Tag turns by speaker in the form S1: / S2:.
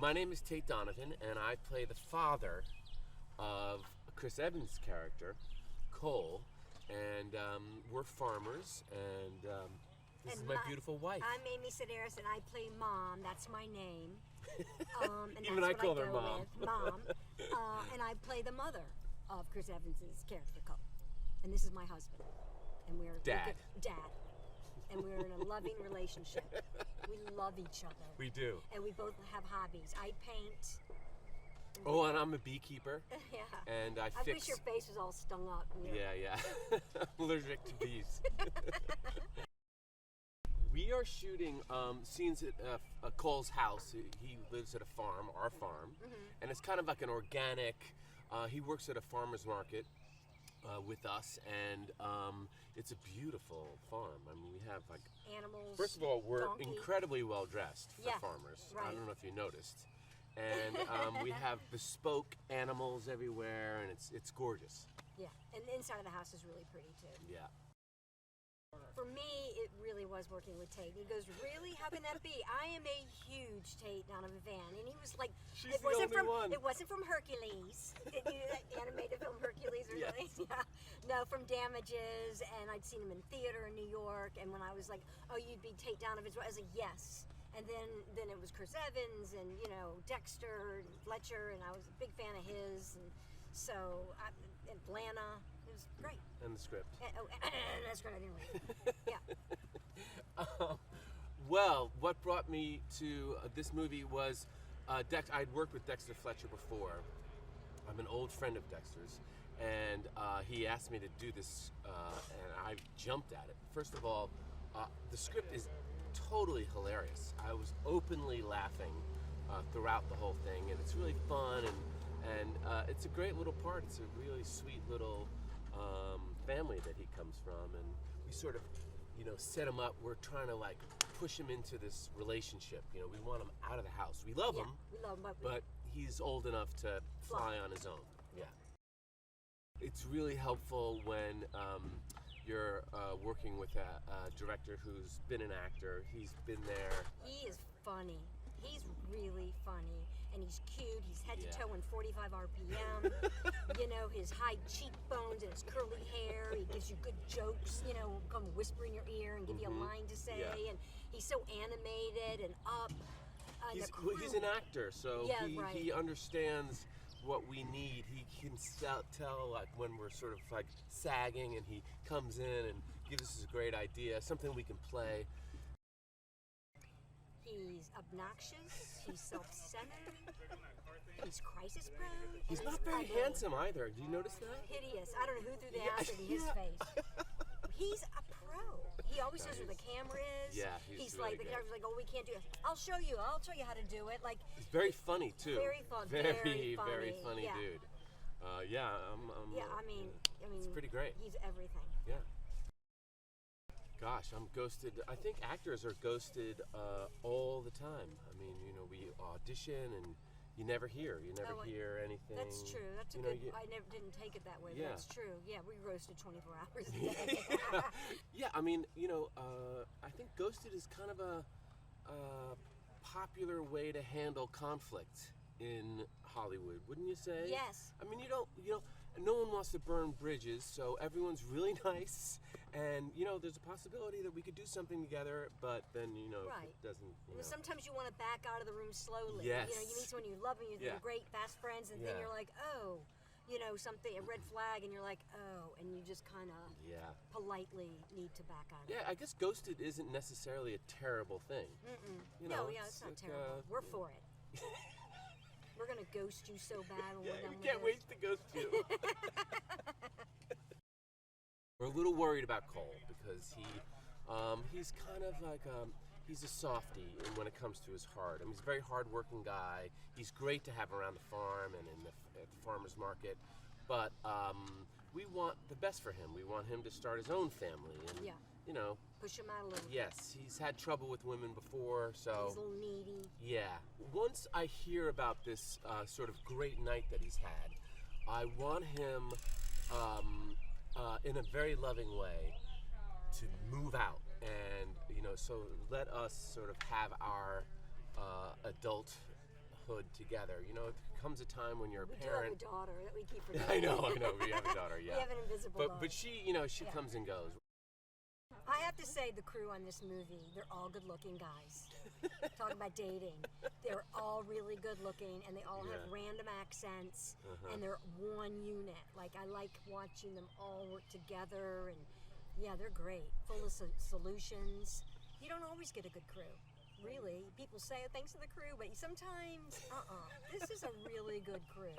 S1: My name is Tate Donovan, and I play the father of Chris Evans' character, Cole, and we're farmers, and this is my beautiful wife.
S2: I'm Amy Sedaris, and I play Mom. That's my name. And
S1: Even
S2: that's
S1: I call her
S2: go
S1: Mom.
S2: With, Mom. And I play the mother of Chris Evans' character, Cole. And this is my husband. And we're
S1: Dad.
S2: Dad. And we're in a loving relationship. We love each other.
S1: We do.
S2: And we both have hobbies. I paint.
S1: Oh, and I'm a beekeeper.
S2: Yeah.
S1: And I
S2: wish your face was all stung up.
S1: Yeah. I'm allergic to bees. We are shooting scenes at Cole's house. He lives at a farm, our farm, and it's kind of like an organic. He works at a farmer's market with us, and it's a beautiful farm. I mean, we have like
S2: animals.
S1: First of all, we're
S2: donkey.
S1: incredibly well dressed for
S2: Yeah,
S1: farmers.
S2: right.
S1: I don't know if you noticed, and we have bespoke animals everywhere, and it's gorgeous.
S2: Yeah, and the inside of the house is really pretty too.
S1: Yeah.
S2: For me, it really was working with Tate. He goes, really? How can that be? I am a huge Tate Donovan fan. And he was like,
S1: She's the only one.
S2: It wasn't from Hercules. Did you know that animated film Hercules or
S1: Yes.
S2: something? Yeah. No, from Damages. And I'd seen him in theater in New York. And when I was like, oh, you'd be Tate Donovan, I was like, yes. And then it was Chris Evans and, Dexter and Fletcher. And I was a big fan of his. And so, Atlanta. It was great.
S1: And the script.
S2: That's great. Anyway. Yeah.
S1: Well, what brought me to this movie was I'd worked with Dexter Fletcher before. I'm an old friend of Dexter's, and he asked me to do this, and I jumped at it. First of all, the script is totally hilarious. I was openly laughing throughout the whole thing, and it's really fun, and it's a great little part. It's a really sweet little family that he comes from, and we sort of set him up. We're trying to like push him into this relationship. We want him out of the house. We love him,
S2: we love him,
S1: but he's old enough to fly on his own. Yeah. It's really helpful when you're working with a director who's been an actor. He's been there.
S2: He is funny. He's really funny, and he's cute. He's head to toe in 45 RPM. His high cheekbones and his curly hair. He gives you good jokes. Come whisper in your ear and give you a line to say.
S1: Yeah.
S2: And he's so animated and up.
S1: He's an actor, so he understands what we need. He can tell like when we're sort of like sagging, and he comes in and gives us a great idea, something we can play.
S2: He's obnoxious, he's self-centered, he's crisis-prone.
S1: He's not very handsome either. Do you notice that?
S2: Hideous. I don't know who threw the acid in his face. He's a pro. He always knows where the camera is.
S1: Yeah,
S2: he's
S1: really
S2: like, the
S1: good.
S2: guy's like, oh, we can't do it. I'll show you how to do it. Like,
S1: he's very funny too.
S2: Very fun.
S1: Very funny
S2: yeah.
S1: dude.
S2: I mean,
S1: it's pretty great.
S2: He's everything.
S1: Yeah. Gosh, I'm ghosted. I think actors are ghosted all the time. I mean, we audition and you never hear. You never hear anything.
S2: That's true. That's a good. I never didn't take it that way.
S1: Yeah.
S2: But that's true. Yeah, we roasted 24 hours a day.
S1: Yeah. I mean, I think ghosted is kind of a popular way to handle conflict in Hollywood, wouldn't you say?
S2: Yes.
S1: I mean, no one wants to burn bridges, so everyone's really nice, and there's a possibility that we could do something together, but then
S2: Right.
S1: it doesn't.
S2: Sometimes you want to back out of the room slowly.
S1: Yes.
S2: You meet someone you love and you're great fast friends, and then you're like, oh, something, a red flag, and you're like, oh, and you just kind of politely need to back out of it.
S1: Yeah, I guess ghosted isn't necessarily a terrible thing.
S2: No, it's not terrible. We're for it. We're gonna ghost you so bad when we're done with
S1: we can't wait to ghost you. We're a little worried about Cole because he's kind of like he's a softie when it comes to his heart. I mean, he's a very hard-working guy. He's great to have around the farm and at the farmer's market, but we want the best for him. We want him to start his own family and
S2: push him out a little.
S1: Yes, he's had trouble with women before, so
S2: he's a little needy.
S1: Yeah. Once I hear about this sort of great night that he's had, I want him in a very loving way to move out, and so let us sort of have our adult parenthood together. You know, there comes a time when you're a
S2: We
S1: parent.
S2: do have a daughter that we keep forgetting.
S1: I know. We have a daughter. Yeah.
S2: We have an invisible daughter.
S1: But she, you know, she
S2: Yeah.
S1: comes and goes.
S2: I have to say, the crew on this movie, they're all good-looking guys. Talk about dating. They're all really good-looking, and they all have
S1: Yeah.
S2: random accents, and they're one unit. Like, I like watching them all work together, and yeah, they're great. Full of solutions. You don't always get a good crew. Really. People say, oh, thanks to the crew, but sometimes, this is a really good crew.